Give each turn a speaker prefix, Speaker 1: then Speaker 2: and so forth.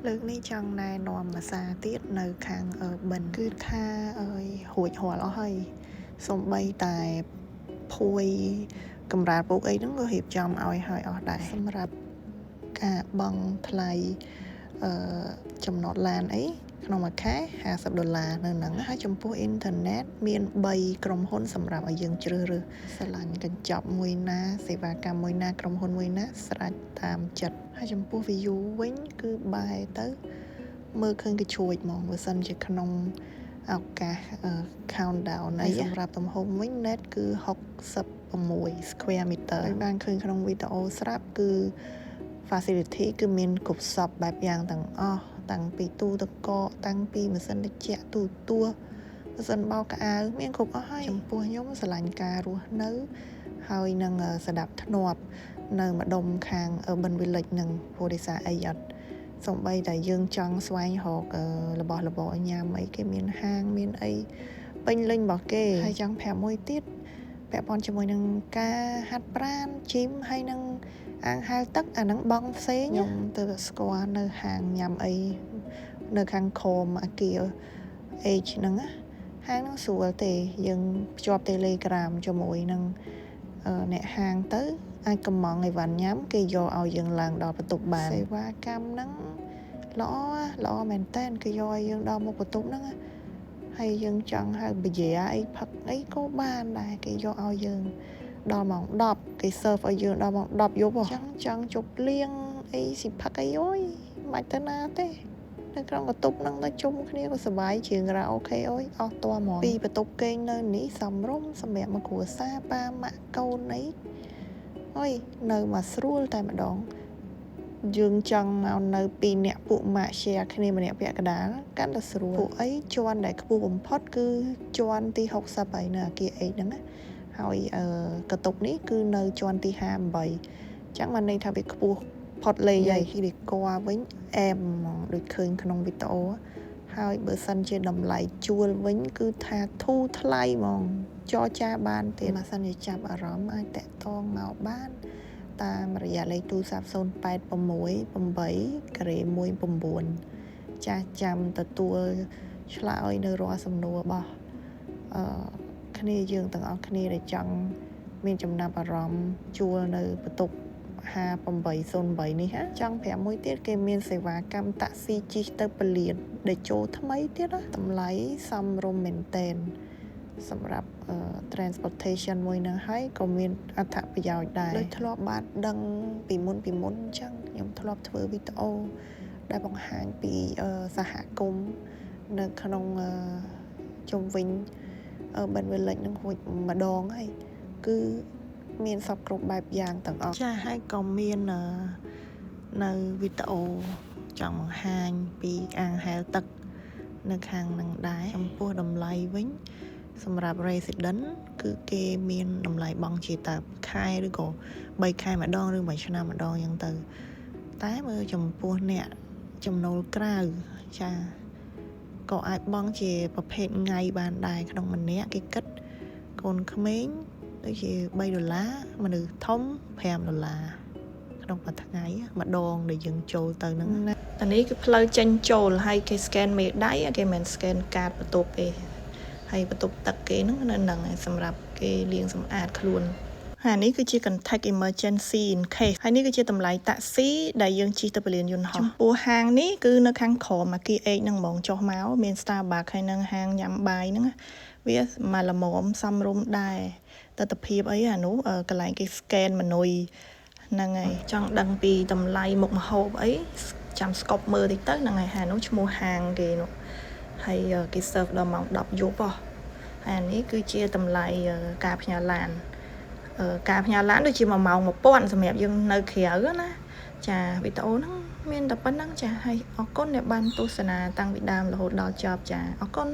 Speaker 1: លើកនេះចង់ណែនាំភាសាទៀតនៅខាងបិណ្ឌគឺថារួចរាល់អស់ហើយសូម្បីតែភួយកម្រាលពូកអីហ្នឹងក៏រៀបចំឲ្យហើយអស់ដែរសម្រាប់ការបង់ថ្លៃចំណតឡានអីក្នុងមួយខែ$50នៅហ្នឹងហើយចំពោះអ៊ីនធឺណិតមាន3ក្រុមហ៊ុនសម្រាប់ឲ្យយើងជ្រើសរើសស្រឡាញ់កញ្ចប់មួយណាសេវាកម្មមួយណាក្រុមហ៊ុនមួយណាស្រេចតាមចិត្តហើយចំពោះ view វិញគឺបែរទៅមើលឃើញគេជ្រួចហ្មងបើសិនជាក្នុងឱកាស countdown ហើយសម្រាប់ទំហំវិញ net គឺ66 square meter ហើយបានឃើញក្នុងវីដេអូស្រាប់គឺ facility គឺមានគ្រប់សពបែបយ៉ាងទាំងអស់តាំងពីទូទឹកកកតាំងពីម៉ាស៊ីនត្រជាក់ទូម៉ាស៊ីនបោកកៅអៅមានគ្រប់អស់ហើយចំពោះខ្ញុំស្រឡាញ់ការរស់នៅហើយនឹងស្ដាប់ធ្នាប់នៅម្ដុំខាង Urban Village នឹងព្រោះដោយសារអីអត់សូម្បីតែយើងចង់ស្វែងរករបស់របរញ៉ាំអីគេមានហាងមានអីពេញលេញរបស់គេហើយចង់ប្រាប់មួយទៀតពាក់ព័ន្ធជាមួយនឹងការហាត់ប្រាណជីមហើយនឹងអាងហែលទឹកអានឹងបងផ្សេងខ្ញុំទៅស្គាល់នៅហាងញ៉ាំអីនៅខាងខមអាគារ H ហ្នឹងណាហាងហ្នឹងស្រួលទេយើងភ្ជាប់ Telegram ជាមួយនឹងអ្នកហាងទៅអាចកំងអីវ៉ាន់ញ៉ាំគេយកឲ្យយើងឡើងដល់បន្ទប់បានសេវាកម្មហ្នឹងល្អមែនតើគេយកឲ្យយើងដល់មុខបន្ទប់ហ្នឹងហើយយើងចង់ហៅបជាអីផឹកអីក៏បានដែរគេយកឲ្យយើងដល់ម៉ោង10គេ serve ឲ្យយើងដល់ម៉ោង10យប់ចង់ជប់លៀងអីស៊ីផឹកអីអើយមិនទៅណាទេនៅក្នុងបន្ទប់ហ្នឹងទៅជុំគ្នាក៏សុបាយជាងរ៉ាអូខេអើយអស់តហ្មងពីបន្ទប់គេងនៅនេះសំរុំសម្រាប់មកគ្រួសារប៉ាម៉ាក់កូនអីអើយនៅមកស្រួលតែម្ដងយើងចង់មកនៅ2នាក់ពួកម៉ាក់ share គ្នាម្នាក់ពាក់កណ្ដាលកាន់តែស្រួលពួកអីជាន់ដែលខ្ពស់បំផុតគឺជាន់ទី60ហើយនៅអាគារ H ហ្នឹងណាហើយកតុកនេះគឺនៅជាន់ទី58អញ្ចឹងបានន័យថាវាខ្ពស់ផុតលេខហើយរីក័វិញអែមហ្មងដូចឃើញក្នុងវីដេអូហើយបើសិនជាតម្លៃជួលវិញគឺថាធូរថ្លៃហ្មងចរចាបានទេបើសិនជាចាប់អារម្មណ៍អាចតាក់ទងមកបានតាមរយៈលេខទូរស័ព្ទ086819ចាស់ចាំទទួលឆ្លើយនៅរាល់សំណួររបស់គ្នាយើងទាំងអស់គ្នាដែលចង់មានចំណាប់អារម្មណ៍ជួលនៅបន្ទប់5808នេះចង់ប្រាប់មួយទៀតគេមានសេវាកម្មតាក់ស៊ីជិះទៅពលានដែលចូលថ្មីទៀតតម្លៃសមរម្យមែនទែនសម្រាប់transportation មួយហ្នឹងហើយក៏មានអត្ថប្រយោជន៍ដែរដូចធ្លាប់បានដឹងពីមុនអញ្ចឹងខ្ញុំធ្លាប់ធ្វើវីដេអូដែលបង្ហាញពីសហគមន៍នៅក្នុងជុំវិញUrban Village ហ្នឹងរួចម្ដងហើយគឺមានសពគ្រប់បែបយ៉ាងទាំងអស់ចាហើយក៏មាននៅវីដេអូចង់បង្ហាញពីអាងហែលទឹកនៅខាងហ្នឹងដែរចំពោះតម្លៃវិញសម្រាប់ resident គឺគេមានតម្លៃបង់ជាតើខែឬក៏3ខែម្ដងឬ1ឆ្នាំម្ដងអញ្ចឹងទៅតែមើលចំពោះអ្នកចំណូលក្រៅចាក៏អាចបង់ជាប្រភេទថ្ងៃបានដែរក្នុងម្នាក់គេគិតកូនក្មេងដូចជា$3មនុស្សធំ$5ក្នុងមួយថ្ងៃម្ដងដែលយើងចូលទៅហ្នឹងអានេះគឺផ្លូវចេញចូលហើយគេ scan មេដៃគេមិន scan កាតបន្ទប់ទេហើយបន្ទប់ទឹកគេហ្នឹងនៅហ្នឹងសម្រាប់គេលាងសម្អាតខ្លួនហើយនេះគឺជា contact emergency in case ហើយនេះគឺជាតម្លៃតាក់ស៊ីដែលយើងជិះទៅពលានយន្តហោះចំពោះហាងនេះគឺនៅខាងក្រោមអាគារ H ហ្នឹងហ្មងចុះមកមាន Starbucks ហើយនឹងហាងញ៉ាំបាយហ្នឹងវាមកល្មមសមរម្យដែរទិដ្ឋភាពអីអានោះកន្លែងគេ scan មនុយហ្នឹងហើយចង់ដឹងពីតម្លៃមុខម្ហូបអីចាំស្កប់មើលតិចទៅហ្នឹងហើយហាងនោះឈ្មោះហាងគេនោះហើយគេ serve ដល់ម៉ោង10យប់ហ៎ហើយអានេះគឺជាតម្លៃការផ្ញើឡានការផ្ញើឡានដូចជា1ម៉ោង1000សម្រាប់យើងនៅក្រៅណាចាវីដេអូហ្នឹងមានតែប៉ុណ្្នឹងចាហើយអរគុណដែលបានទស្សនាតាំងពីដើមរហូតដល់ចប់ចាអរគុណ